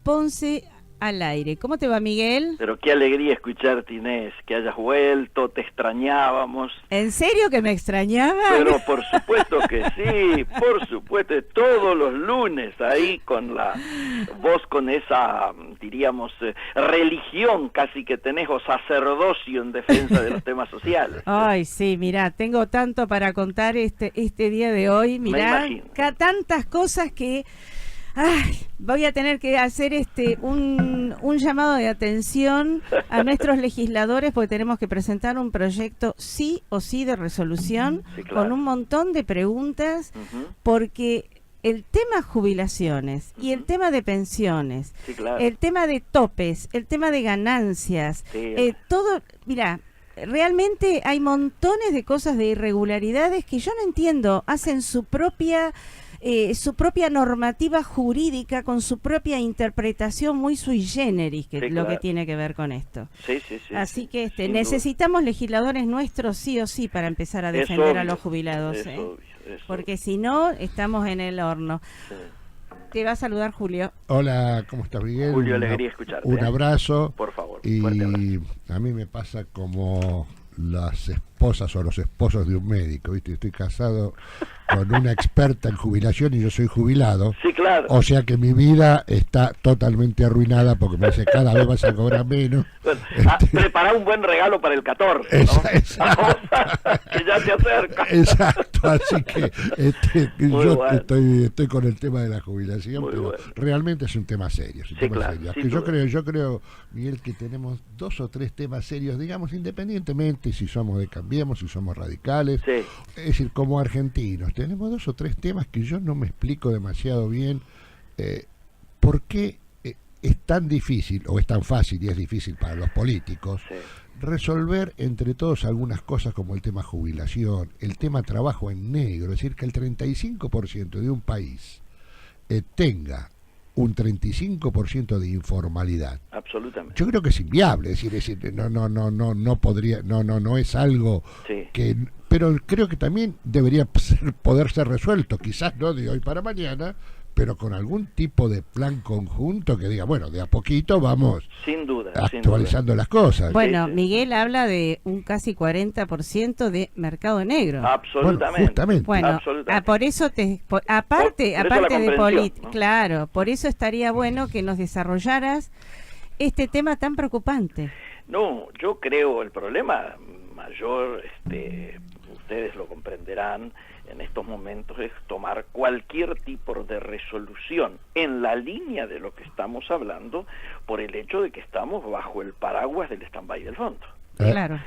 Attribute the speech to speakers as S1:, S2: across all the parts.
S1: Ponce al aire. ¿Cómo te va, Miguel?
S2: Pero qué alegría escucharte, Inés, que hayas vuelto, te extrañábamos.
S1: ¿En serio que me extrañaba?
S2: Pero por supuesto que sí, por supuesto, todos los lunes ahí con vos con esa, diríamos, religión casi que tenés o sacerdocio en defensa de los temas sociales.
S1: Ay, sí, mirá, tengo tanto para contar este día de hoy, mirá, tantas cosas que... Ay, voy a tener que hacer un llamado de atención a nuestros legisladores porque tenemos que presentar un proyecto sí o sí de resolución, sí, claro, con un montón de preguntas, porque el tema jubilaciones y el tema de pensiones, sí, claro, el tema de topes, el tema de ganancias, sí, todo, mira, realmente hay montones de cosas, de irregularidades que yo no entiendo, hacen su propia normativa jurídica con su propia interpretación muy sui generis, que sí, lo, claro, que tiene que ver con esto.
S2: Sí, sí, sí.
S1: Así que necesitamos legisladores nuestros sí o sí para empezar a defender a los jubilados, porque si no estamos en el horno. Sí. Te va a saludar Julio.
S3: Hola, ¿cómo estás, Miguel?
S2: Julio, alegría escucharte.
S3: Un abrazo.
S2: Por favor.
S3: Y a mí me pasa como las esposas o los esposos de un médico, ¿viste? Estoy casado con una experta en jubilación y yo soy jubilado.
S2: Sí, claro.
S3: O sea que mi vida está totalmente arruinada porque me dice cada vez vas a cobrar menos.
S2: Bueno, prepara un buen regalo para el 14, ¿no?
S3: Exacto.
S2: Que ya se acerca.
S3: Exacto, así que yo bueno, estoy con el tema de la jubilación, muy pero bueno, realmente es un tema serio. Es un tema serio. Que yo creo, Miguel, que tenemos 2 o 3 temas serios, digamos, independientemente si somos de Cambiemos, si somos radicales. Sí. Es decir, como argentinos, tenemos 2 o 3 temas que yo no me explico demasiado bien por qué es tan difícil, o es tan fácil y es difícil para los políticos, sí, resolver entre todos algunas cosas como el tema jubilación, el tema trabajo en negro, es decir, que el 35% de un país tenga un 35% de informalidad.
S2: Absolutamente.
S3: Yo creo que es inviable, es decir, no podría, no es algo, sí, que, pero creo que también debería poder ser resuelto, quizás no de hoy para mañana, pero con algún tipo de plan conjunto que diga, bueno, de a poquito vamos
S2: sin duda,
S3: actualizando las cosas.
S1: Bueno, Miguel habla de un casi 40% de mercado negro.
S2: Absolutamente.
S3: Bueno, justamente.
S1: Bueno,
S2: absolutamente.
S1: Por eso aparte de política,
S2: ¿no?
S1: Claro, por eso estaría bueno que nos desarrollaras este tema tan preocupante.
S2: No, yo creo el problema mayor, ustedes lo comprenderán, en estos momentos es tomar cualquier tipo de resolución en la línea de lo que estamos hablando por el hecho de que estamos bajo el paraguas del stand-by del fondo.
S1: Claro.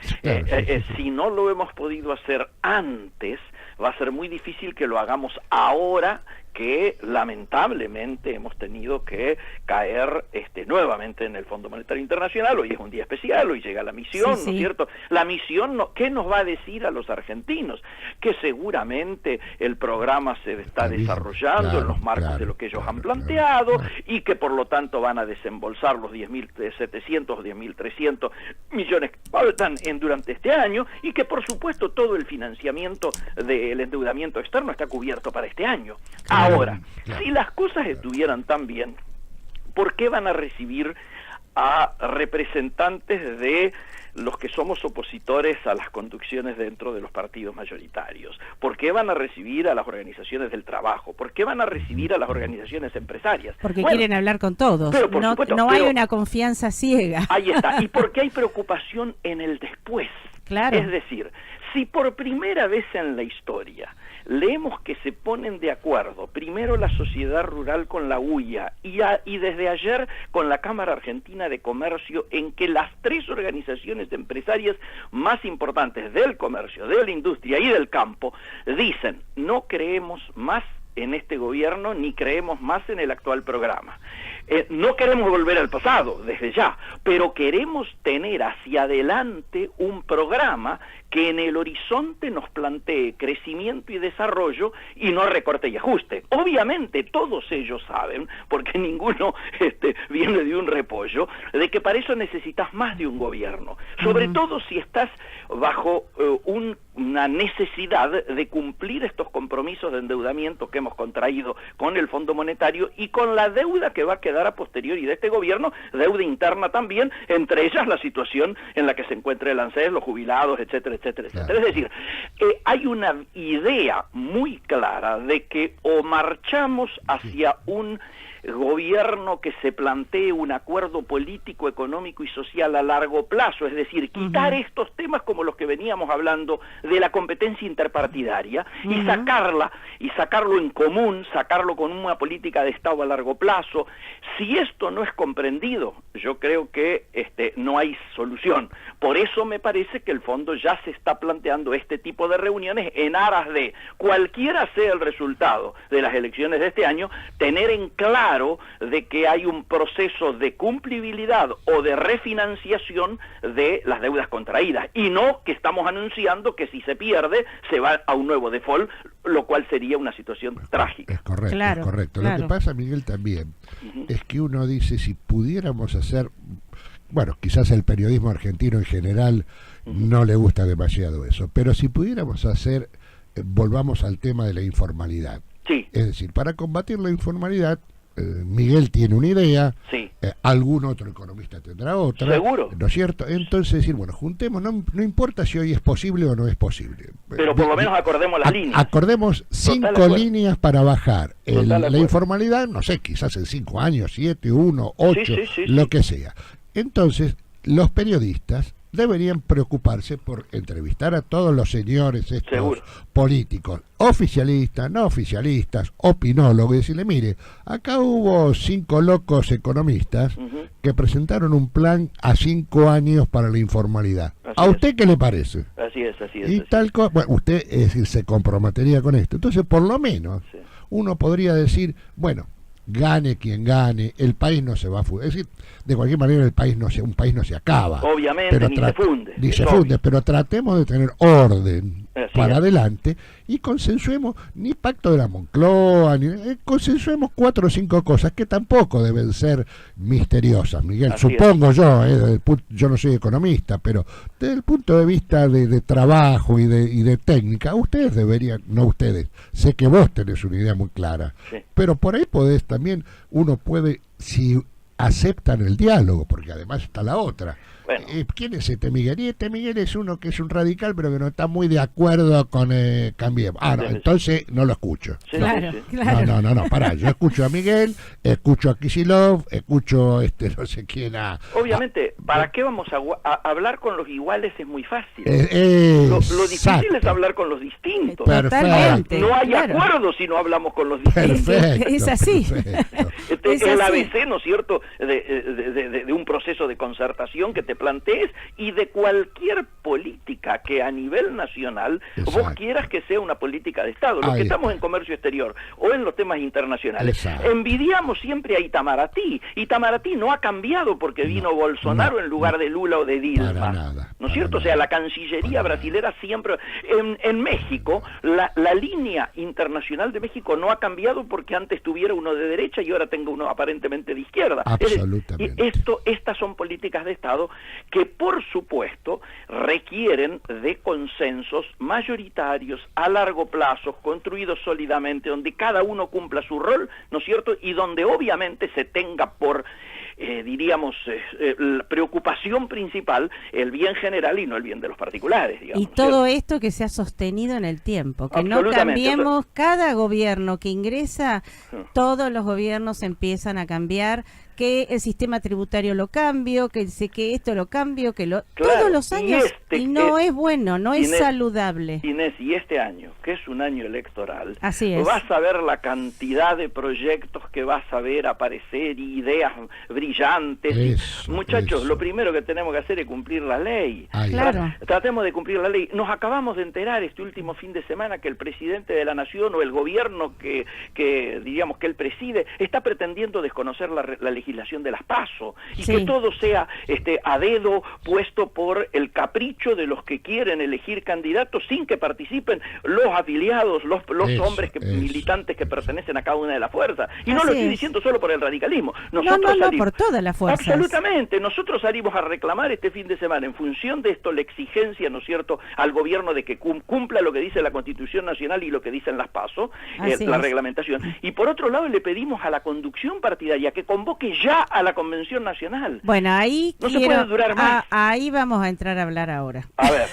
S2: Si no lo hemos podido hacer antes, va a ser muy difícil que lo hagamos ahora, que lamentablemente hemos tenido que caer nuevamente en el Fondo Monetario Internacional. Hoy es un día especial, hoy llega la misión, sí, ¿no es cierto? La misión, ¿qué nos va a decir a los argentinos? Que seguramente el programa se está desarrollando en los marcos de lo que ellos han planteado y que por lo tanto van a desembolsar los 10.700 o 10.300 millones que faltan durante este año y que por supuesto todo el financiamiento del endeudamiento externo está cubierto para este año. Ahora, si las cosas estuvieran tan bien, ¿por qué van a recibir a representantes de los que somos opositores a las conducciones dentro de los partidos mayoritarios? ¿Por qué van a recibir a las organizaciones del trabajo? ¿Por qué van a recibir a las organizaciones empresarias?
S1: Porque quieren hablar con todos, pero no hay una confianza ciega.
S2: Ahí está, y porque hay preocupación en el después.
S1: Claro.
S2: Es decir, si por primera vez en la historia leemos que se ponen de acuerdo primero la sociedad rural con la UIA y desde ayer con la Cámara Argentina de Comercio, en que las 3 organizaciones empresarias más importantes del comercio, de la industria y del campo dicen: no creemos más en este gobierno ni creemos más en el actual programa. No queremos volver al pasado, desde ya, pero queremos tener hacia adelante un programa que en el horizonte nos plantee crecimiento y desarrollo y no recorte y ajuste. Obviamente todos ellos saben, porque ninguno viene de un repollo, de que para eso necesitas más de un gobierno, sobre todo si estás bajo una necesidad de cumplir estos compromisos de endeudamiento que hemos contraído con el Fondo Monetario y con la deuda que va a quedar quedar a posteriori de este gobierno, deuda interna también, entre ellas la situación en la que se encuentra el ANSES, los jubilados, etcétera, etcétera, etcétera. Claro. Es decir, hay una idea muy clara de que o marchamos hacia un gobierno que se plantee un acuerdo político, económico y social a largo plazo, es decir, quitar estos temas como los que veníamos hablando de la competencia interpartidaria y sacarlo en común, sacarlo con una política de Estado a largo plazo. Si esto no es comprendido, yo creo que no hay solución. Por eso me parece que el fondo ya se está planteando este tipo de reuniones en aras de, cualquiera sea el resultado de las elecciones de este año, tener en claro de que hay un proceso de cumplibilidad o de refinanciación de las deudas contraídas, y no que estamos anunciando que si se pierde se va a un nuevo default, lo cual sería una situación trágica.
S3: Es correcto,
S1: claro,
S3: es correcto.
S1: Claro.
S3: Lo que pasa, Miguel, también es que uno dice, si pudiéramos hacer, bueno, quizás el periodismo argentino en general no le gusta demasiado eso, pero si pudiéramos hacer, volvamos al tema de la informalidad.
S2: Sí.
S3: Es decir, para combatir la informalidad, Miguel tiene una idea,
S2: sí,
S3: algún otro economista tendrá otra,
S2: seguro,
S3: ¿no es cierto? Entonces decir, bueno, juntemos, no importa si hoy es posible o no es posible,
S2: pero por lo menos acordemos las líneas.
S3: Acordemos 5 líneas para bajar la informalidad, no sé, quizás en 5 años, 7, 1, 8, lo que sea. Entonces, los periodistas deberían preocuparse por entrevistar a todos los señores estos políticos, oficialistas, no oficialistas, opinólogos, y decirle, mire, acá hubo 5 locos economistas que presentaron un plan a 5 años para la informalidad. ¿A usted qué le parece?
S2: Así es.
S3: Y tal cosa, bueno, usted, es decir, se comprometería con esto. Entonces, por lo menos, uno podría decir, bueno, gane quien gane, el país no se va a fundar. Es decir, de cualquier manera un país no se acaba.
S2: Obviamente,
S3: pero
S2: ni se funde.
S3: Pero tratemos de tener orden para adelante y consensuemos, ni pacto de la Moncloa, consensuemos 4 o 5 cosas que tampoco deben ser misteriosas, Miguel. Supongo yo no soy economista, pero desde el punto de vista de trabajo y de técnica, ustedes deberían, no ustedes, sé que vos tenés una idea muy clara, pero por ahí uno puede, si aceptan el diálogo, porque además está la otra. Bueno. ¿Quién es este Miguel? Y este Miguel es uno que es un radical, pero que no está muy de acuerdo con Cambiemos. No, entonces no lo escucho. No, pará, yo escucho a Miguel, escucho a Kicillof, escucho no sé quién
S2: Obviamente, ¿para qué vamos a hablar con los iguales? Es muy fácil. Lo difícil es hablar con los distintos.
S1: Totalmente.
S2: No hay acuerdo si no hablamos con los distintos.
S3: Perfecto,
S1: es así.
S2: Es el ABC, ¿no es cierto?, de un proceso de concertación que te plantees, y de cualquier política que a nivel nacional vos quieras que sea una política de Estado. Los que estamos en comercio exterior o en los temas internacionales, envidiamos siempre a Itamaraty. Itamaraty no ha cambiado porque vino Bolsonaro en lugar de Lula o de Dilma. ¿No es cierto? O sea, la Cancillería brasilera siempre... En México, la línea internacional de México no ha cambiado porque antes tuviera uno de derecha y ahora tengo uno aparentemente de izquierda.
S3: Absolutamente.
S2: Estas son políticas de Estado que, por supuesto, requieren de consensos mayoritarios a largo plazo, construidos sólidamente, donde cada uno cumpla su rol, ¿no es cierto?, y donde obviamente se tenga por la preocupación principal el bien general y no el bien de los particulares, digamos.
S1: Y todo esto que se ha sostenido en el tiempo, que no cambiemos, cada gobierno que ingresa, todos los gobiernos empiezan a cambiar, que el sistema tributario lo cambio, que esto lo cambio, todos los años, y no es bueno, no es saludable.
S2: Inés, y este año, que es un año electoral,
S1: así es,
S2: vas a ver la cantidad de proyectos que vas a ver aparecer, y ideas brillantes. Muchachos, lo primero que tenemos que hacer es cumplir la ley.
S1: Claro.
S2: Tratemos de cumplir la ley. Nos acabamos de enterar este último fin de semana que el presidente de la Nación, o el gobierno que diríamos que él preside, está pretendiendo desconocer la legislación de las PASO, y que todo sea a dedo puesto por el capricho de los que quieren elegir candidatos sin que participen los afiliados, los hombres militantes que pertenecen a cada una de las fuerzas. Y no lo estoy diciendo solo por el radicalismo. Nosotros
S1: no, por todas las fuerzas.
S2: Absolutamente. Nosotros salimos a reclamar este fin de semana, en función de esto, la exigencia, ¿no es cierto?, al gobierno de que cumpla lo que dice la Constitución Nacional y lo que dicen las PASO, la reglamentación. Y por otro lado, le pedimos a la conducción partidaria que convoque ya a la Convención Nacional.
S1: Bueno, ahí
S2: no se puede durar más.
S1: Ahí vamos a entrar a hablar ahora.
S2: A ver,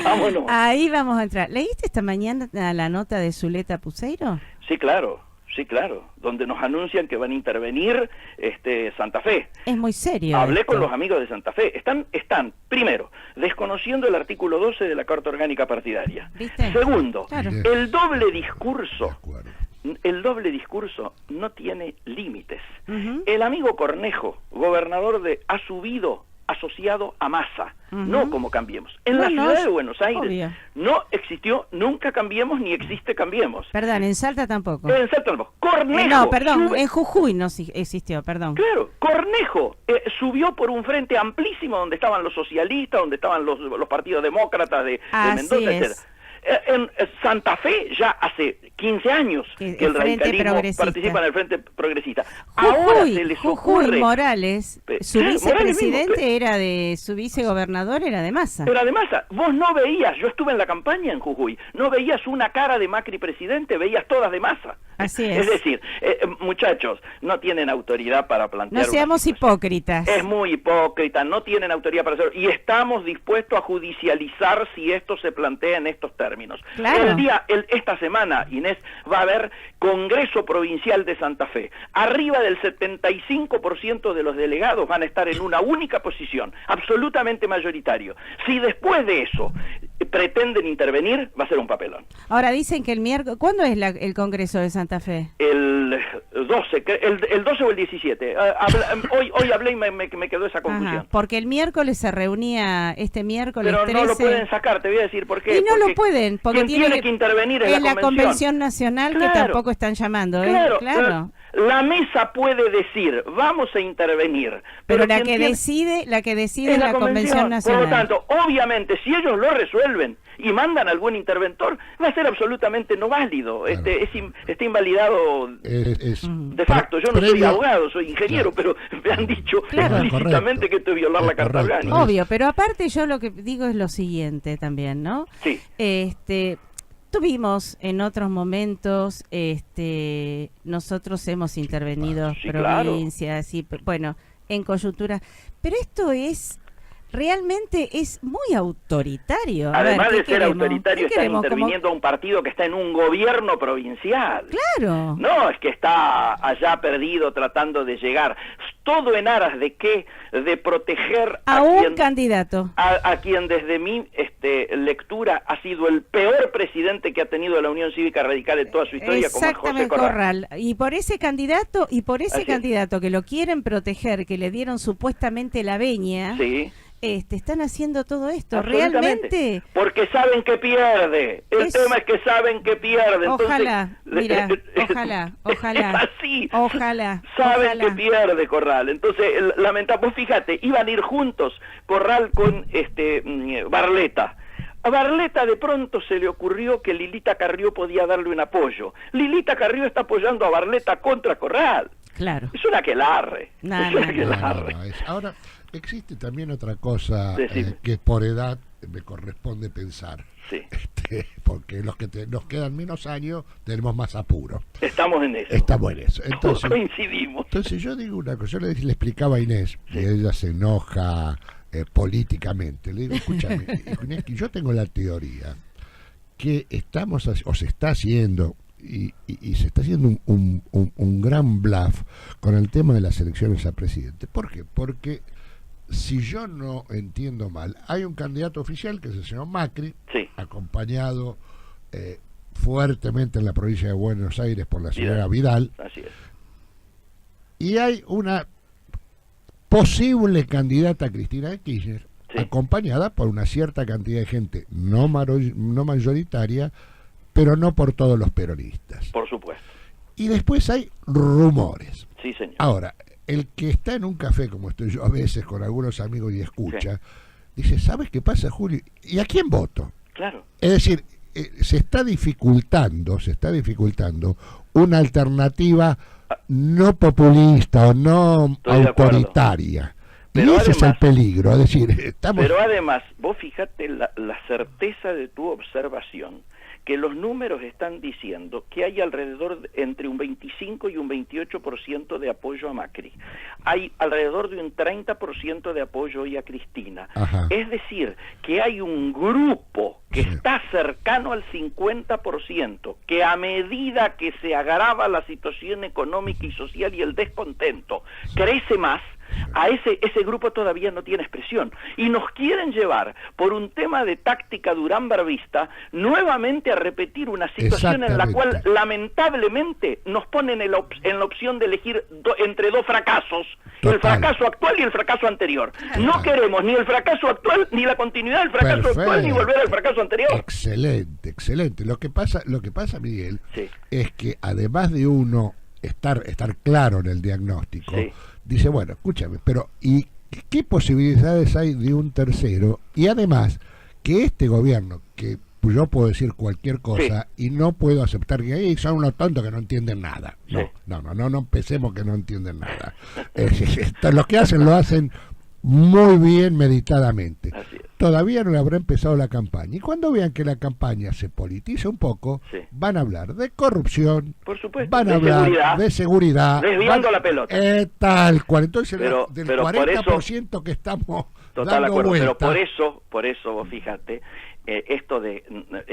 S2: vámonos.
S1: Ahí vamos a entrar. ¿Leíste esta mañana la nota de Zuleta Puseiro?
S2: Sí, claro, donde nos anuncian que van a intervenir Santa Fe.
S1: Es muy serio.
S2: Hablé con los amigos de Santa Fe. Están, primero, desconociendo el artículo 12 de la Carta Orgánica Partidaria.
S1: ¿Viste?
S2: Segundo,
S1: claro.
S2: el doble discurso no tiene límites. El amigo Cornejo, gobernador ha subido asociado a Massa, no como Cambiemos. En la ciudad de Buenos Aires obvio. No existió nunca Cambiemos ni existe Cambiemos.
S1: Perdón, en Salta tampoco.
S2: En Salta tampoco. Cornejo.
S1: No, perdón, en Jujuy no existió, perdón.
S2: Claro, Cornejo subió por un frente amplísimo donde estaban los socialistas, donde estaban los partidos demócratas de Mendoza, etc. En Santa Fe ya hace 15 años que el radicalismo participa en el Frente Progresista. Ahora se les ocurre...
S1: Morales, su vicepresidente su vicegobernador era de Massa.
S2: Era de Massa. Vos no veías, yo estuve en la campaña en Jujuy, no veías una cara de Macri presidente, veías todas de Massa.
S1: Así es.
S2: Es decir, muchachos, no tienen autoridad para plantear...
S1: No seamos hipócritas.
S2: Es muy hipócrita, no tienen autoridad para hacerlo. Y estamos dispuestos a judicializar si esto se plantea en estos términos.
S1: Claro.
S2: Esta semana, Inés, va a haber Congreso Provincial de Santa Fe. Arriba del 75% de los delegados van a estar en una única posición, absolutamente mayoritario. Si después de eso pretenden intervenir, va a ser un papelón.
S1: Ahora dicen que el miércoles... ¿Cuándo es el Congreso de Santa Fe?
S2: El 12, el 12 o el 17. Hoy hablé y me quedó esa confusión.
S1: Ajá, porque el miércoles se reunía, miércoles
S2: pero
S1: 13...
S2: no lo pueden sacar, te voy a decir por qué.
S1: Y no lo pueden, porque
S2: tiene que intervenir
S1: en la Convención Nacional, claro, que tampoco están llamando. Claro.
S2: La mesa puede decir, vamos a intervenir.
S1: Pero la que decide es la Convención Nacional.
S2: Por lo tanto, obviamente, si ellos lo resuelven y mandan a algún interventor, va a ser absolutamente no válido. Claro. Está invalidado de facto. Yo no soy abogado, soy ingeniero, claro, pero me han dicho explícitamente que esto es violar la Carta Orgánica.
S1: Obvio, pero aparte yo lo que digo es lo siguiente también, ¿no?
S2: Sí.
S1: Tuvimos en otros momentos, nosotros hemos intervenido provincias,
S2: claro,
S1: y bueno, en coyuntura, pero esto realmente es muy autoritario.
S2: Además de ser autoritario, está interviniendo a un partido que está en un gobierno provincial.
S1: Claro.
S2: No, es que está allá perdido tratando de llegar. Todo en aras de qué? De proteger
S1: a un candidato.
S2: A quien desde mi lectura ha sido el peor presidente que ha tenido la Unión Cívica Radical en toda su historia, como es José Corral.
S1: Y por ese candidato, que lo quieren proteger, que le dieron supuestamente la veña...
S2: Sí.
S1: Están haciendo todo esto, realmente.
S2: Porque saben que pierde. El tema es que saben que pierde.
S1: Ojalá,
S2: entonces,
S1: mira, ojalá.
S2: Es así.
S1: Ojalá.
S2: Saben que pierde Corral. Entonces, lamentable. Fíjate, iban a ir juntos Corral con Barletta. A Barletta de pronto se le ocurrió que Lilita Carrió podía darle un apoyo. Lilita Carrió está apoyando a Barletta contra Corral.
S1: Claro.
S2: Es una aquelarre.
S3: Ahora, existe también otra cosa que por edad me corresponde pensar.
S2: Sí.
S3: Porque los que nos quedan menos años tenemos más apuro.
S2: Estamos en eso.
S3: Entonces,
S2: coincidimos.
S3: Entonces yo digo una cosa, yo le explicaba a Inés, que ella se enoja políticamente. Le digo, escúchame, Inés, yo tengo la teoría que se está haciendo y se está haciendo un gran bluff con el tema de las elecciones a presidente. ¿Por qué? Porque si yo no entiendo mal, hay un candidato oficial que es el señor Macri, acompañado fuertemente en la provincia de Buenos Aires por la señora Vidal.
S2: Así es.
S3: Y hay una posible candidata, Cristina Kirchner, acompañada por una cierta cantidad de gente no mayoritaria, pero no por todos los peronistas.
S2: Por supuesto.
S3: Y después hay rumores.
S2: Sí, señor.
S3: Ahora, el que está en un café, como estoy yo a veces con algunos amigos y escucha, dice, ¿sabes qué pasa, Julio? ¿Y a quién voto?
S2: Claro.
S3: Es decir, se está dificultando una alternativa no populista o no autoritaria. Pero y ese además, es el peligro, es decir,
S2: Pero además, vos fíjate la certeza de tu observación, que los números están diciendo que hay alrededor entre un 25 y un 28% de apoyo a Macri. Hay alrededor de un 30% de apoyo hoy a Cristina.
S3: Ajá.
S2: Es decir, que hay un grupo que está cercano al 50%, que a medida que se agrava la situación económica y social y el descontento crece más, a ese grupo todavía no tiene expresión, y nos quieren llevar por un tema de táctica durán-barbista nuevamente a repetir una situación en la cual lamentablemente nos ponen en la opción de elegir entre dos fracasos, el fracaso actual y el fracaso anterior. No queremos ni el fracaso actual ni la continuidad del fracaso actual ni volver al fracaso anterior.
S3: Excelente, excelente. Lo que pasa, Miguel, es que además de uno estar claro en el diagnóstico, dice, bueno, escúchame, pero ¿y qué posibilidades hay de un tercero? Y además, que este gobierno, que yo puedo decir cualquier cosa y no puedo aceptar que ahí son unos tontos que no entienden nada. No empecemos que no entienden nada. Lo que hacen, lo hacen muy bien meditadamente. Todavía no le habrá empezado la campaña. Y cuando vean que la campaña se politiza un poco, van a hablar de corrupción,
S2: por supuesto,
S3: van a hablar de seguridad,
S2: desviando la pelota.
S3: Tal cual. Entonces, del
S2: pero
S3: 40% eso, que estamos
S2: total
S3: dando
S2: acuerdo,
S3: vuelta.
S2: pero por eso vos fíjate, es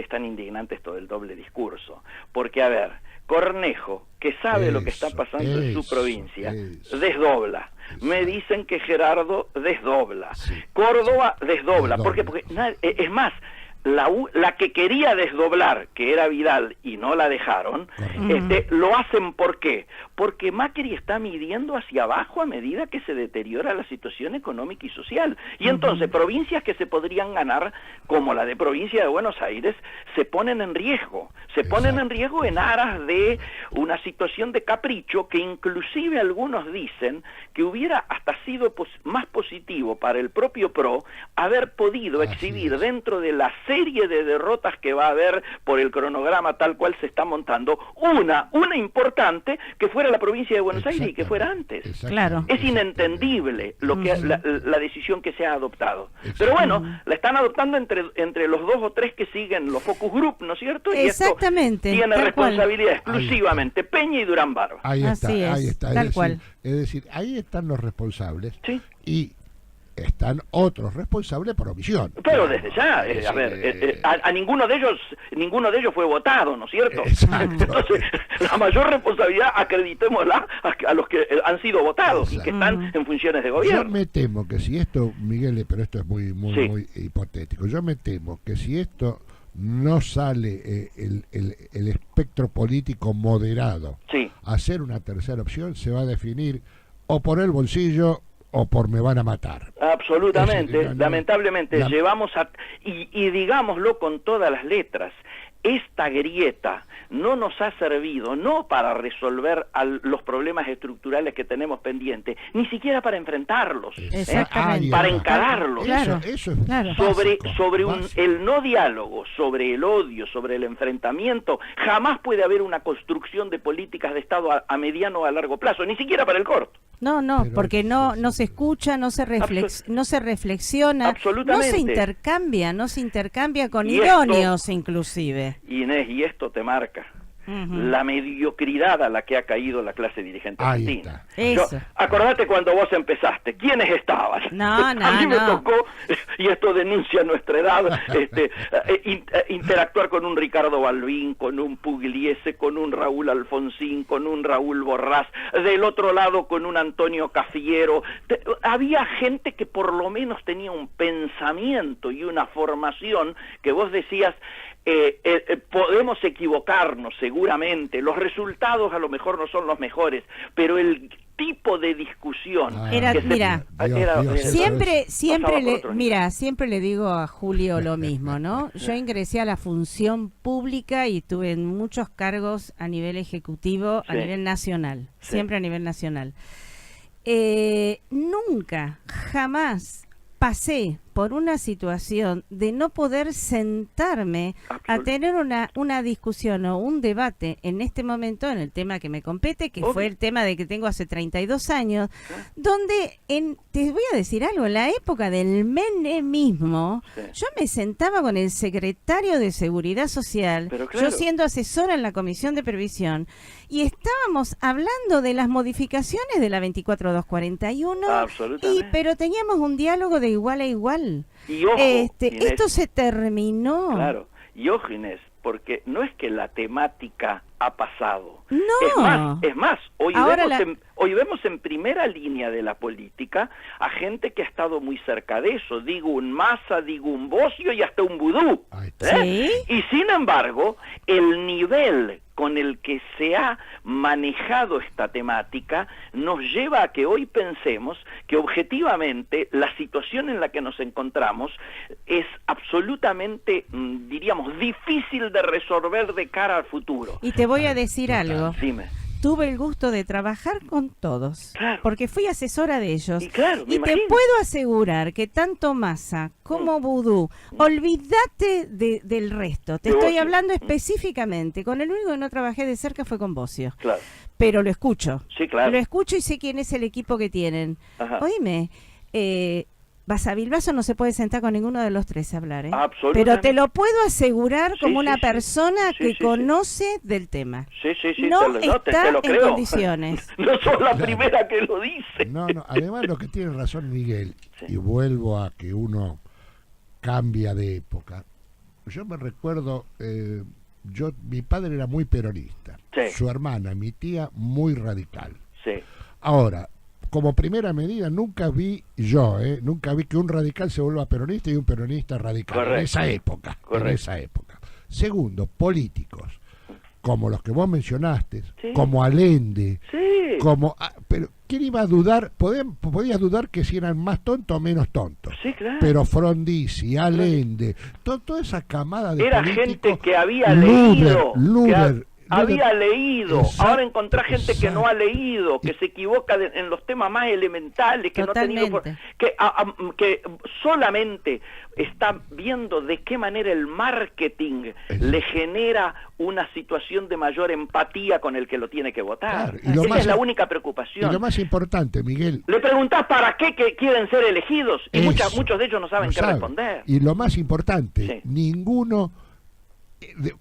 S2: tan indignante esto del doble discurso. Porque, a ver, Cornejo, que sabe lo que está pasando en su provincia, desdobla. Me dicen que Gerardo desdobla. Córdoba desdobla. ¿Por qué? Porque es más, la que quería desdoblar, que era Vidal, y no la dejaron, lo hacen ¿por qué? Porque Macri está midiendo hacia abajo a medida que se deteriora la situación económica y social. Y entonces provincias que se podrían ganar, como la de provincia de Buenos Aires, se ponen en riesgo. Se ponen en riesgo en aras de una situación de capricho que inclusive algunos dicen que hubiera hasta sido más positivo para el propio PRO haber podido exhibir dentro de la serie de derrotas que va a haber por el cronograma tal cual se está montando, una importante que fuera la provincia de Buenos Aires y que fuera antes.
S1: Claro.
S2: Es inentendible lo que la decisión que se ha adoptado. Pero bueno, la están adoptando entre los 2 o 3 que siguen los focus group, ¿no es cierto? Y
S1: exactamente.
S2: Esto tiene responsabilidad exclusivamente Peña y Durán Barba.
S3: Ahí está.
S1: Tal cual.
S3: Es decir, ahí están los responsables y están otros responsables por omisión.
S2: Pero desde ya, a ver, a ninguno de ellos fue votado, ¿no es cierto?
S3: Exacto.
S2: Entonces, la mayor responsabilidad acreditémosla a los que han sido votados y que están en funciones de gobierno.
S3: Yo me temo que si esto, Miguel, pero esto es muy hipotético, yo me temo que si esto no sale el espectro político moderado a ser una tercera opción, se va a definir o por el bolsillo o por me van a matar.
S2: Absolutamente, lamentablemente llevamos y digámoslo con todas las letras, esta grieta no nos ha servido no para resolver los problemas estructurales que tenemos pendientes, ni siquiera para enfrentarlos, para encararlos. Sobre el no diálogo, sobre el odio, sobre el enfrentamiento, jamás puede haber una construcción de políticas de Estado a mediano o a largo plazo, ni siquiera para el corto.
S1: No, porque no se escucha, no se reflexiona, no se intercambia con idóneos inclusive.
S2: Inés, y esto te marca la mediocridad a la que ha caído la clase dirigente argentina. Acordate cuando vos empezaste, ¿quiénes estaban? A mí me tocó, y esto denuncia nuestra edad, interactuar con un Ricardo Balbín, con un Pugliese, con un Raúl Alfonsín, con un Raúl Borrás, del otro lado con un Antonio Cafiero. Había gente que por lo menos tenía un pensamiento y una formación que vos decías, podemos equivocarnos seguramente, los resultados a lo mejor no son los mejores, pero el tipo de discusión
S1: siempre le digo a Julio lo mismo, ¿no? Yo ingresé a la función pública y tuve muchos cargos a nivel ejecutivo, a nivel nacional, siempre a nivel nacional. Nunca, jamás pasé por una situación de no poder sentarme a tener una discusión o un debate en este momento en el tema que me compete, que fue el tema de que tengo hace 32 años, donde te voy a decir algo, en la época del menemismo, yo me sentaba con el secretario de Seguridad Social, yo siendo asesora en la Comisión de Previsión, y estábamos hablando de las modificaciones de la 24241, pero teníamos un diálogo de igual a igual.
S2: Y ojo,
S1: esto se
S2: terminó. Claro, y ojo, Inés, porque no es que la temática ha pasado.
S1: No.
S2: Es más, hoy vemos en primera línea de la política a gente que ha estado muy cerca de eso. Digo un Massa, digo un Bocio y hasta un Vudú.
S1: ¿Sí?
S2: Y sin embargo, el nivel con el que se ha manejado esta temática nos lleva a que hoy pensemos que objetivamente la situación en la que nos encontramos es absolutamente, diríamos, difícil de resolver de cara al futuro.
S1: Y te voy a decir algo.
S2: Dime.
S1: Tuve el gusto de trabajar con todos, porque fui asesora de ellos.
S2: Y
S1: te puedo asegurar que tanto Massa como Vudú, olvídate del resto. Te estoy hablando específicamente. Con el único que no trabajé de cerca fue con Bocio.
S2: Claro.
S1: Pero lo escucho.
S2: Sí, claro.
S1: Lo escucho y sé quién es el equipo que tienen. Oíme, Basavilbaso no se puede sentar con ninguno de los tres a hablar, pero te lo puedo asegurar como una persona que conoce del tema. No está
S2: te lo
S1: en condiciones.
S2: No sos la primera que lo dice.
S3: No, además lo que tiene razón Miguel, y vuelvo a que uno cambia de época. Yo me recuerdo, mi padre era muy peronista, su hermana, mi tía, muy radical. Ahora, como primera medida, nunca vi que un radical se vuelva peronista y un peronista radical. En esa época. Segundo, políticos, como los que vos mencionaste, como Allende, pero ¿quién iba a dudar? Podías dudar que si eran más tontos o menos tontos. Pero Frondizi, Allende, toda esa camada de
S2: era
S3: políticos,
S2: gente que había leído, había leído. Ahora encontrás gente que no ha leído, que se equivoca en los temas más elementales, que no ha tenido, que solamente está viendo de qué manera el marketing le genera una situación de mayor empatía con el que lo tiene que votar. Esa es la única preocupación.
S3: Y lo más importante, Miguel,
S2: le preguntás para qué quieren ser elegidos y muchos de ellos no saben qué responder.
S3: Y lo más importante, ninguno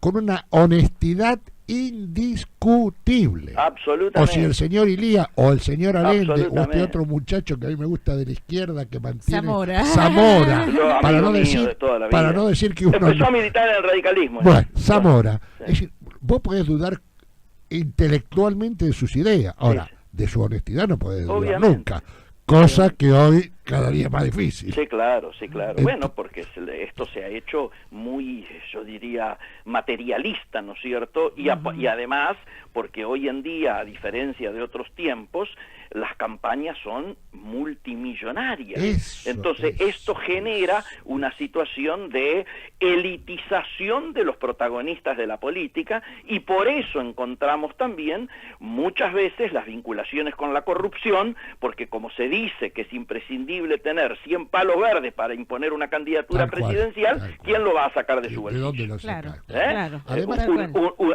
S3: con una honestidad indiscutible.
S2: Absolutamente.
S3: O si el señor Ilía o el señor Allende o este otro muchacho que a mí me gusta de la izquierda que mantiene Zamora para no decir que uno
S2: empezó a militar en el radicalismo.
S3: Bueno, Zamora. Es decir, vos podés dudar intelectualmente de sus ideas. Ahora, de su honestidad no podés dudar nunca. Cosa que hoy cada día es más difícil.
S2: Sí, claro. Bueno, porque esto se ha hecho muy, yo diría, materialista, ¿no es cierto? Y además, porque hoy en día, a diferencia de otros tiempos, las campañas son multimillonarias. Entonces, esto genera una situación de elitización de los protagonistas de la política y por eso encontramos también muchas veces las vinculaciones con la corrupción, porque como se dice que es imprescindible tener 100 palos verdes para imponer una candidatura presidencial, ¿quién lo va a sacar de su bolsillo?
S3: ¿De dónde lo saca?
S2: Además,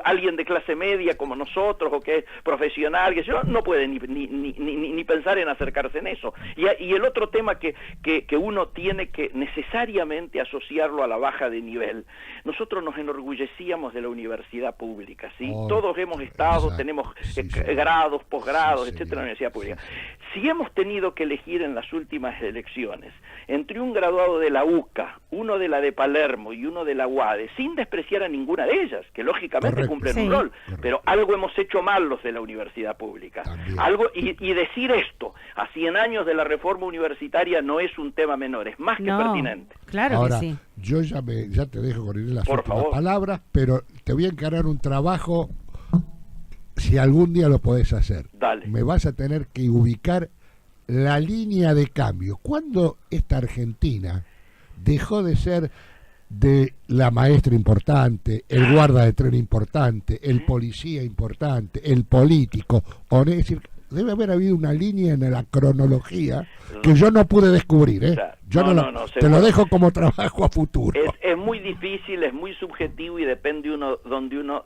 S2: alguien de clase media como nosotros o que es profesional, que yo, no puede ni pensar en acercarse en eso. Y el otro tema que uno tiene que necesariamente asociarlo a la baja de nivel. Nosotros nos enorgullecíamos de la universidad pública, ¿sí? Todos hemos estado, tenemos grados, posgrados, etcétera, en la universidad pública. Si hemos tenido que elegir en las últimas elecciones entre un graduado de la UCA, uno de la de Palermo y uno de la UADE, sin despreciar a ninguna de ellas, que lógicamente cumplen un rol, pero algo hemos hecho mal los de la universidad pública. Algo, y decir esto a 100 años de la reforma universitaria no es un tema menor, es más que pertinente.
S1: Claro.
S3: Ahora,
S1: que sí.
S3: Yo ya te dejo con las últimas palabras, pero te voy a encargar un trabajo, si algún día lo podés hacer.
S2: Dale.
S3: Me vas a tener que ubicar la línea de cambio. ¿Cuándo esta Argentina dejó de ser de la maestra importante, el guarda de tren importante, el policía importante, el político? Es decir, debe haber habido una línea en la cronología que yo no pude descubrir,
S2: Claro.
S3: Yo te lo dejo como trabajo a futuro.
S2: Es muy difícil, es muy subjetivo y depende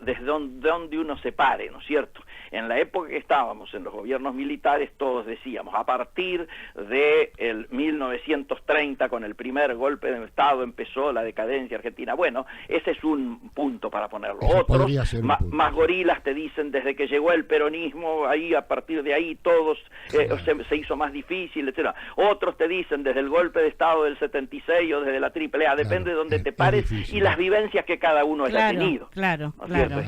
S2: desde donde uno se pare, ¿no es cierto? En la época que estábamos en los gobiernos militares, todos decíamos, a partir de el 1930, con el primer golpe de Estado, empezó la decadencia argentina. Bueno, ese es un punto para ponerlo. Otros, más gorilas, te dicen, desde que llegó el peronismo, ahí a partir de ahí todos se hizo más difícil, etcétera. Otros te dicen, desde el golpe de Estado del 76 o desde la AAA, depende de donde te pares y las vivencias que cada uno haya tenido.
S1: Claro.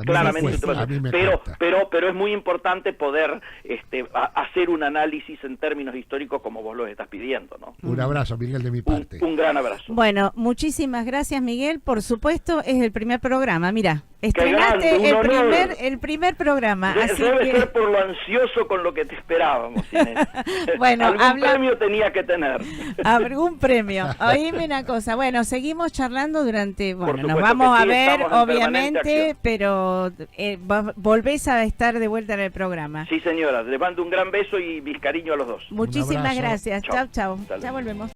S2: Claramente, pero es muy importante poder hacer un análisis en términos históricos como vos lo estás pidiendo, ¿no?
S3: Un abrazo, Miguel, de mi parte.
S2: Un gran abrazo.
S1: Bueno, muchísimas gracias, Miguel. Por supuesto, es el primer programa. Mira, estrenaste el primer programa.
S2: Debe ser por lo ansioso con lo que te esperábamos, Inés.
S1: Bueno,
S2: algún premio tenía que tener.
S1: Algún premio. Oíme una cosa. Bueno, seguimos charlando durante... Bueno, nos vamos a ver, obviamente, pero volvés a estar de vuelta en el programa.
S2: Sí, señora. Les mando un gran beso y mis cariños a los dos.
S1: Muchísimas gracias. Chau. Ya volvemos.